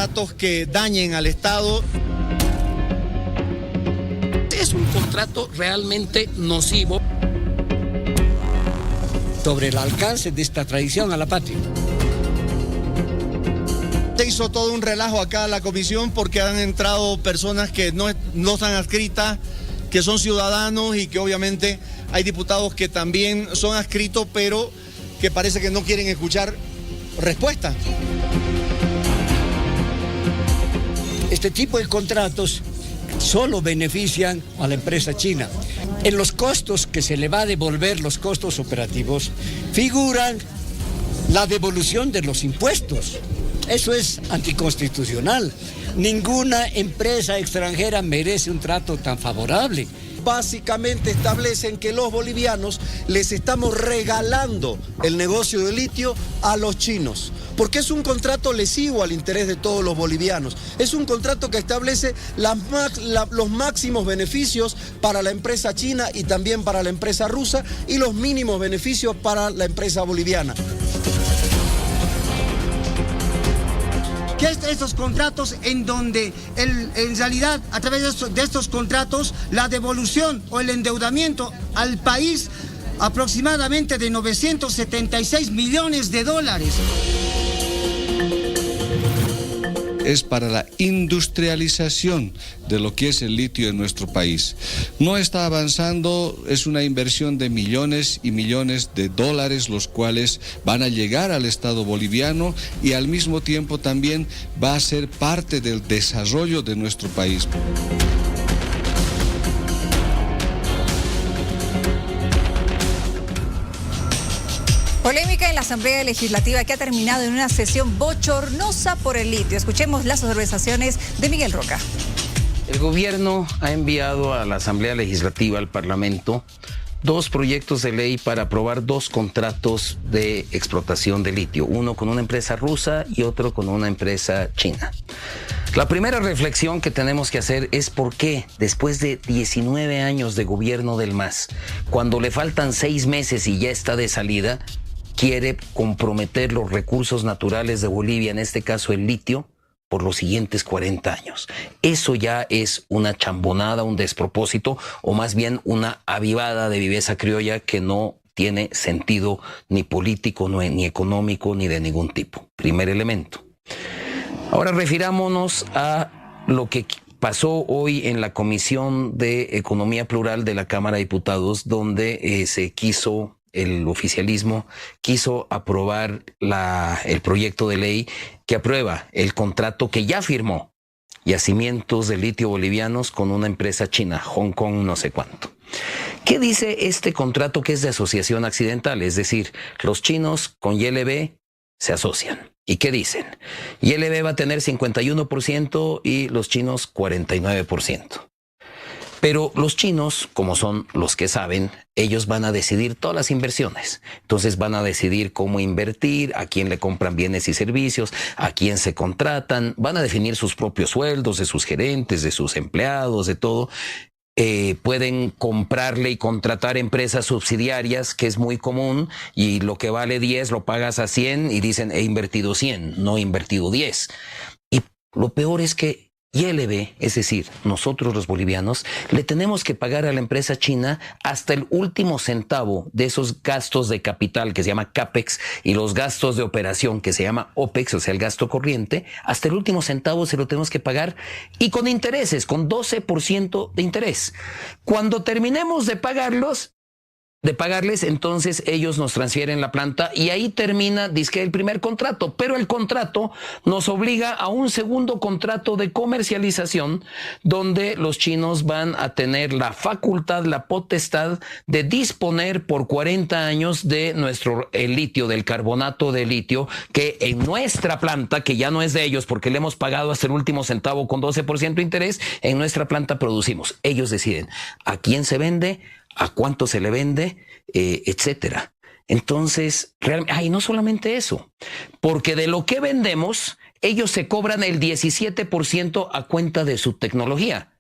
contratos que dañen al Estado. Es un contrato realmente nocivo sobre el alcance de esta traición a la patria. Se hizo todo un relajo acá en la comisión porque han entrado personas que no están adscritas, que son ciudadanos y que obviamente hay diputados que también son adscritos, pero que parece que no quieren escuchar respuestas. Este tipo de contratos solo benefician a la empresa china. En los costos que se le va a devolver, los costos operativos, figuran la devolución de los impuestos. Eso es anticonstitucional. Ninguna empresa extranjera merece un trato tan favorable. Básicamente establecen que los bolivianos les estamos regalando el negocio de litio a los chinos, porque es un contrato lesivo al interés de todos los bolivianos. Es un contrato que establece los máximos beneficios para la empresa china y también para la empresa rusa y los mínimos beneficios para la empresa boliviana. Que estos contratos en donde en realidad a través de estos contratos la devolución o el endeudamiento al país aproximadamente de 976 millones de dólares. Es para la industrialización de lo que es el litio en nuestro país. No está avanzando, es una inversión de millones y millones de dólares, los cuales van a llegar al Estado boliviano y al mismo tiempo también va a ser parte del desarrollo de nuestro país. Polémica en la Asamblea Legislativa que ha terminado en una sesión bochornosa por el litio. Escuchemos las observaciones de Miguel Roca. El gobierno ha enviado a la Asamblea Legislativa, al Parlamento, 2 proyectos de ley para aprobar 2 contratos de explotación de litio, uno con una empresa rusa y otro con una empresa china. La primera reflexión que tenemos que hacer es por qué, después de 19 años de gobierno del MAS, cuando le faltan 6 meses y ya está de salida, quiere comprometer los recursos naturales de Bolivia, en este caso el litio, por los siguientes 40 años. Eso ya es una chambonada, un despropósito, o más bien una avivada de viveza criolla que no tiene sentido ni político, ni económico, ni de ningún tipo. Primer elemento. Ahora refirámonos a lo que pasó hoy en la Comisión de Economía Plural de la Cámara de Diputados, donde el oficialismo quiso aprobar el proyecto de ley que aprueba el contrato que ya firmó Yacimientos de Litio Bolivianos con una empresa china, Hong Kong no sé cuánto. ¿Qué dice este contrato que es de asociación accidental? Es decir, los chinos con YLB se asocian. ¿Y qué dicen? YLB va a tener 51% y los chinos 49%. Pero los chinos, como son los que saben, ellos van a decidir todas las inversiones. Entonces van a decidir cómo invertir, a quién le compran bienes y servicios, a quién se contratan, van a definir sus propios sueldos de sus gerentes, de sus empleados, de todo. Pueden comprarle y contratar empresas subsidiarias, que es muy común, y lo que vale 10 lo pagas a 100 y dicen he invertido 100, no he invertido 10. Y lo peor es que YLB, es decir, nosotros los bolivianos, le tenemos que pagar a la empresa china hasta el último centavo de esos gastos de capital que se llama CAPEX y los gastos de operación que se llama OPEX, o sea, el gasto corriente, hasta el último centavo se lo tenemos que pagar y con intereses, con 12% de interés. Cuando terminemos de pagarles, entonces ellos nos transfieren la planta y ahí termina, dizque, el primer contrato. Pero el contrato nos obliga a un segundo contrato de comercialización donde los chinos van a tener la facultad, la potestad de disponer por 40 años de el litio, del carbonato de litio, que en nuestra planta, que ya no es de ellos porque le hemos pagado hasta el último centavo con 12% de interés, en nuestra planta producimos. Ellos deciden a quién se vende, a cuánto se le vende, etcétera. Entonces, y no solamente eso, porque de lo que vendemos, ellos se cobran el 17% a cuenta de su tecnología.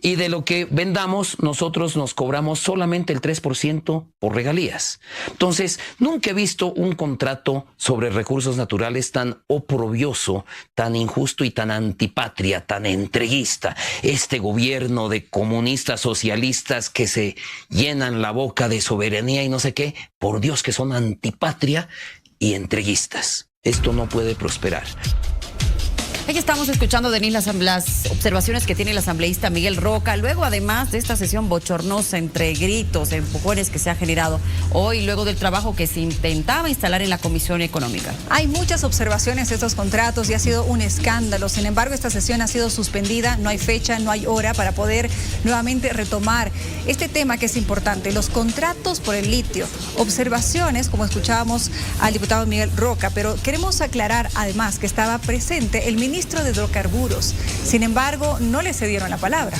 Y de lo que vendamos, nosotros nos cobramos solamente el 3% por regalías. Entonces, nunca he visto un contrato sobre recursos naturales tan oprobioso, tan injusto y tan antipatria, tan entreguista. Este gobierno de comunistas socialistas que se llenan la boca de soberanía y no sé qué, por Dios que son antipatria y entreguistas. Esto no puede prosperar. Aquí estamos escuchando, Denis, las observaciones que tiene el asambleísta Miguel Roca, luego además de esta sesión bochornosa entre gritos, empujones que se ha generado hoy, luego del trabajo que se intentaba instalar en la Comisión Económica. Hay muchas observaciones de estos contratos y ha sido un escándalo. Sin embargo, esta sesión ha sido suspendida, no hay fecha, no hay hora para poder nuevamente retomar este tema que es importante, los contratos por el litio. Observaciones, como escuchábamos al diputado Miguel Roca, pero queremos aclarar además que estaba presente el ministro de Hidrocarburos. Sin embargo, no le cedieron la palabra.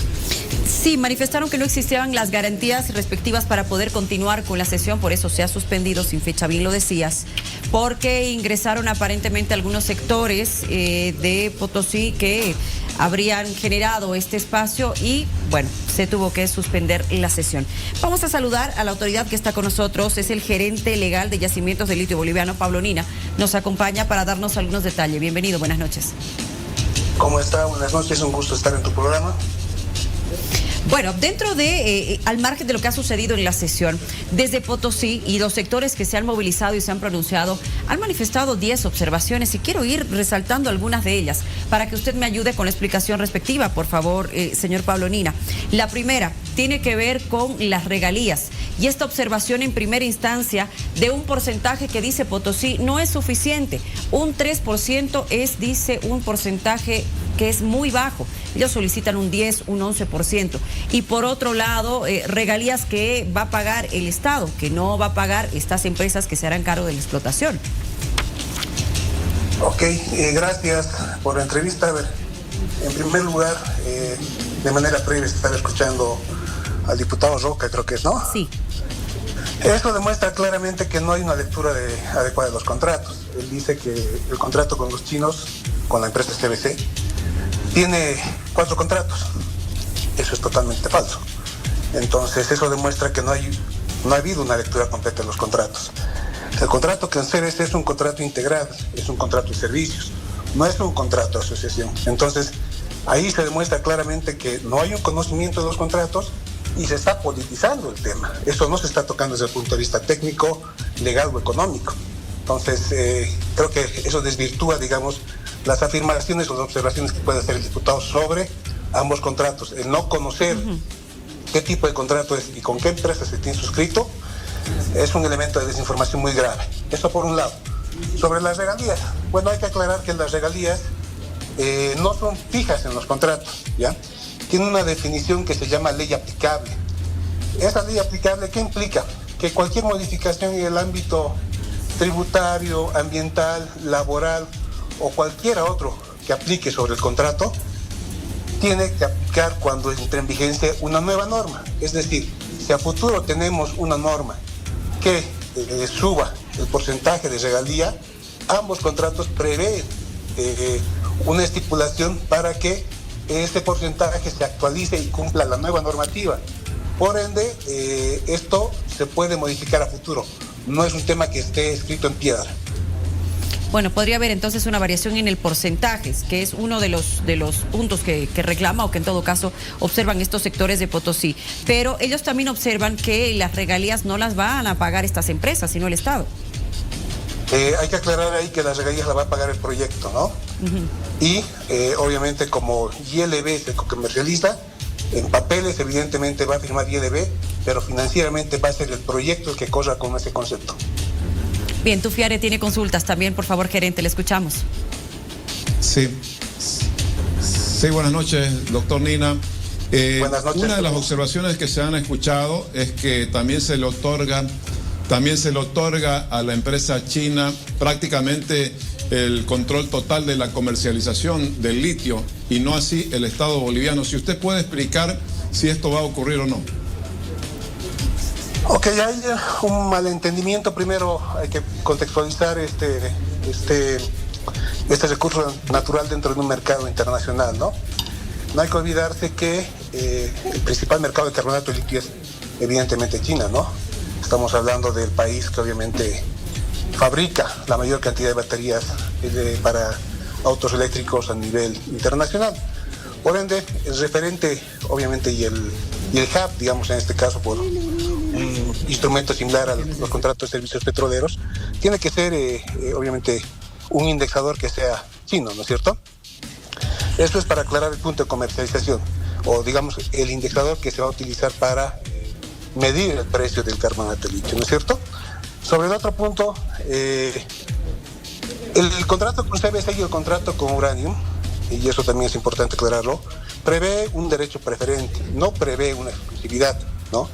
Sí, manifestaron que no existían las garantías respectivas para poder continuar con la sesión, por eso se ha suspendido sin fecha, bien lo decías, porque ingresaron aparentemente algunos sectores de Potosí que habrían generado este espacio y, bueno, se tuvo que suspender la sesión. Vamos a saludar a la autoridad que está con nosotros, es el gerente legal de Yacimientos de Litio Boliviano, Pablo Nina. Nos acompaña para darnos algunos detalles. Bienvenido, buenas noches. ¿Cómo está? Buenas noches, un gusto estar en tu programa. Bueno, dentro de, al margen de lo que ha sucedido en la sesión, desde Potosí y los sectores que se han movilizado y se han pronunciado, han manifestado 10 observaciones y quiero ir resaltando algunas de ellas para que usted me ayude con la explicación respectiva, por favor, señor Pablo Nina. La primera tiene que ver con las regalías y esta observación en primera instancia de un porcentaje que dice Potosí no es suficiente. Un 3% es, dice, un porcentaje que es muy bajo. Ellos solicitan un 10, un 11%. Y por otro lado, regalías que va a pagar el Estado, que no va a pagar estas empresas que se harán cargo de la explotación. Ok, gracias por la entrevista. A ver, en primer lugar, de manera previa estaba escuchando al diputado Roca, creo que es, ¿no? Sí. Eso demuestra claramente que no hay una lectura adecuada de los contratos. Él dice que el contrato con los chinos, con la empresa CBC, tiene 4 contratos. Eso es totalmente falso. Entonces, eso demuestra que no ha habido una lectura completa de los contratos. El contrato con CBC es un contrato integral, es un contrato de servicios, no es un contrato de asociación. Entonces, ahí se demuestra claramente que no hay un conocimiento de los contratos y se está politizando el tema. Eso no se está tocando desde el punto de vista técnico, legal o económico. Entonces, creo que eso desvirtúa, digamos, las afirmaciones o las observaciones que puede hacer el diputado sobre ambos contratos. El no conocer qué tipo de contrato es y con qué empresa se tiene suscrito es un elemento de desinformación muy grave. Eso por un lado. Sobre las regalías, bueno, hay que aclarar que las regalías no son fijas en los contratos, ¿ya? Tiene una definición que se llama ley aplicable. Esa ley aplicable, ¿qué implica? Que cualquier modificación en el ámbito tributario, ambiental, laboral o cualquiera otro que aplique sobre el contrato, tiene que aplicar cuando entre en vigencia una nueva norma. Es decir, si a futuro tenemos una norma que suba el porcentaje de regalía, ambos contratos prevén una estipulación para que este porcentaje se actualice y cumpla la nueva normativa. Por ende, esto se puede modificar a futuro. No es un tema que esté escrito en piedra. Bueno, podría haber entonces una variación en el porcentaje, que es uno de los puntos que reclama o que en todo caso observan estos sectores de Potosí. Pero ellos también observan que las regalías no las van a pagar estas empresas, sino el Estado. Hay que aclarar ahí que las regalías las va a pagar el proyecto, ¿no? Y obviamente como ILB se comercializa, en papeles evidentemente va a firmar ILB, pero financieramente va a ser el proyecto el que corra con ese concepto. Bien, Tufiare tiene consultas también, por favor, gerente, le escuchamos. Sí, buenas noches, doctor Nina. Buenas noches. Una de las observaciones que se han escuchado es que también se le otorga a la empresa china prácticamente el control total de la comercialización del litio y no así el Estado boliviano. Si usted puede explicar si esto va a ocurrir o no. Ok, hay un malentendimiento. Primero hay que contextualizar este recurso natural dentro de un mercado internacional, ¿no? No hay que olvidarse que el principal mercado de carbonato de litio es evidentemente China, ¿no? Estamos hablando del país que obviamente fabrica la mayor cantidad de baterías para autos eléctricos a nivel internacional. Por ende, el referente, obviamente, y el hub, digamos en este caso, por un instrumento similar a los contratos de servicios petroleros, tiene que ser, obviamente, un indexador que sea chino, ¿no es cierto? Esto es para aclarar el punto de comercialización, o digamos, el indexador que se va a utilizar para medir el precio del carbonato de litio, ¿no es cierto? Sobre el otro punto, el contrato con CBC y el contrato con Uranium, y eso también es importante aclararlo, prevé un derecho preferente, no prevé una exclusividad, ¿no?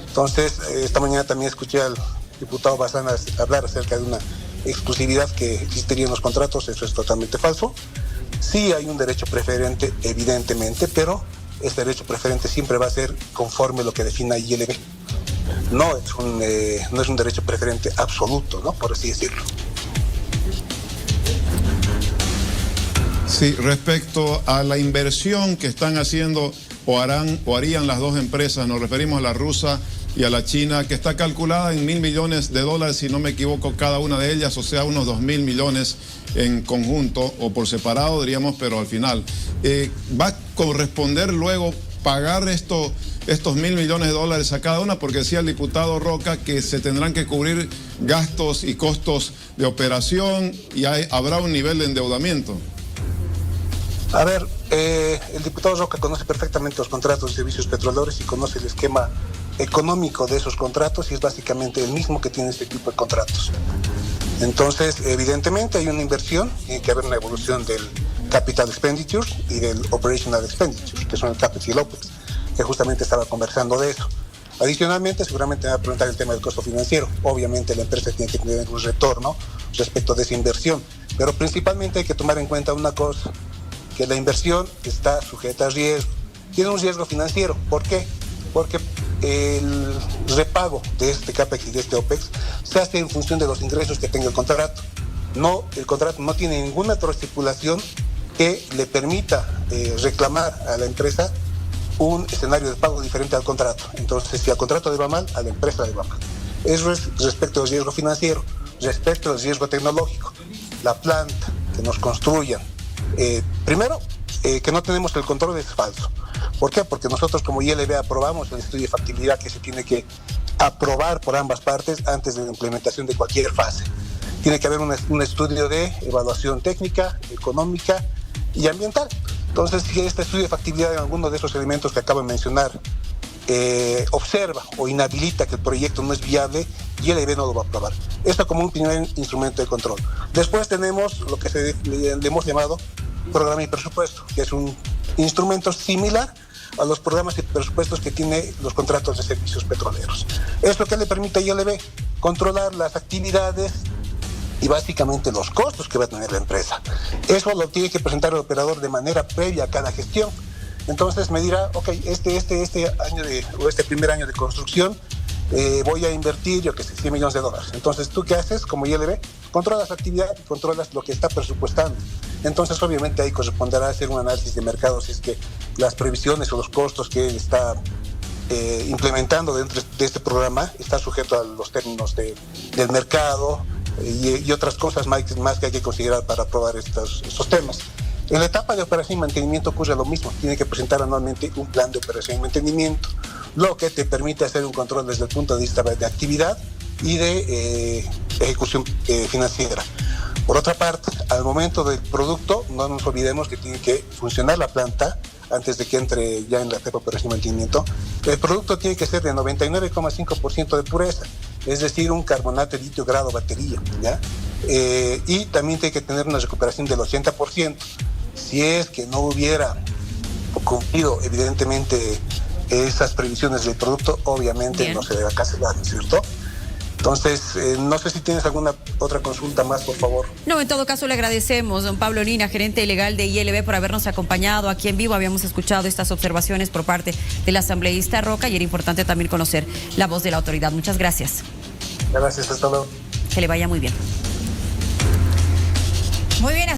Entonces, esta mañana también escuché al diputado Bazán hablar acerca de una exclusividad que existiría en los contratos. Eso es totalmente falso. Sí hay un derecho preferente, evidentemente, pero este derecho preferente siempre va a ser conforme a lo que defina ILB. No es un derecho preferente absoluto, ¿no? Por así decirlo. Sí, respecto a la inversión que están haciendo o harían las dos empresas, nos referimos a la rusa y a la china, que está calculada en $1.000 millones, si no me equivoco, cada una de ellas, o sea, unos 2.000 millones en conjunto o por separado, diríamos, pero al final. ¿Va a corresponder luego pagar estos $1.000 millones a cada una? Porque decía el diputado Roca que se tendrán que cubrir gastos y costos de operación y habrá un nivel de endeudamiento. A ver, el diputado Roca conoce perfectamente los contratos de servicios petroleros y conoce el esquema económico de esos contratos y es básicamente el mismo que tiene este tipo de contratos. Entonces, evidentemente hay una inversión, tiene que haber una evolución del capital expenditures y del operational expenditures, que son el CAPEX y el OPEX, que justamente estaba conversando de eso. Adicionalmente, seguramente me va a preguntar el tema del costo financiero. Obviamente la empresa tiene que tener un retorno respecto de esa inversión, pero principalmente hay que tomar en cuenta una cosa, que la inversión está sujeta a riesgo. Tiene un riesgo financiero. ¿Por qué? Porque el repago de este CAPEX y de este OPEX se hace en función de los ingresos que tenga el contrato. El contrato no tiene ninguna otra estipulación que le permita reclamar a la empresa un escenario de pago diferente al contrato. Entonces, si al contrato le va mal, a la empresa le va mal. Eso es respecto al riesgo financiero. Respecto al riesgo tecnológico, la planta que nos construyan, primero, que no tenemos el control es falso. ¿Por qué? Porque nosotros como ILB aprobamos el estudio de factibilidad que se tiene que aprobar por ambas partes antes de la implementación de cualquier fase. Tiene que haber un estudio de evaluación técnica, económica y ambiental. Entonces, si este estudio de factibilidad en alguno de esos elementos que acabo de mencionar observa o inhabilita que el proyecto no es viable, ILB no lo va a aprobar. Esto como un primer instrumento de control. Después tenemos lo que le hemos llamado programa y presupuesto, que es un instrumento similar a los programas y presupuestos que tiene los contratos de servicios petroleros. Esto que le permite a ILB controlar las actividades y básicamente los costos que va a tener la empresa. Eso lo tiene que presentar el operador de manera previa a cada gestión. Entonces me dirá, ok, este primer año de construcción voy a invertir, yo que sé, $100 millones. Entonces, ¿tú qué haces como ILB? Controlas la actividad y controlas lo que está presupuestando. Entonces, obviamente, ahí corresponderá hacer un análisis de mercado si es que las previsiones o los costos que él está implementando dentro de este programa está sujeto a los términos del mercado y otras cosas más que hay que considerar para aprobar estos temas. En la etapa de operación y mantenimiento ocurre lo mismo. Tiene que presentar anualmente un plan de operación y mantenimiento, lo que te permite hacer un control desde el punto de vista de actividad y de ejecución financiera. Por otra parte, al momento del producto, no nos olvidemos que tiene que funcionar la planta antes de que entre ya en la etapa de operación y mantenimiento. El producto tiene que ser de 99,5% de pureza, es decir, un carbonato de litio grado batería, ¿ya? Y también tiene que tener una recuperación del 80%. Si es que no hubiera cumplido, evidentemente, esas previsiones del producto, obviamente bien, no se debe cancelar, ¿no es cierto? Entonces, no sé si tienes alguna otra consulta más, por favor. No, en todo caso le agradecemos, don Pablo Lina, gerente legal de ILB, por habernos acompañado aquí en vivo. Habíamos escuchado estas observaciones por parte del asambleísta Roca y era importante también conocer la voz de la autoridad. Muchas gracias. Gracias, hasta luego. Que le vaya muy bien. Muy bien.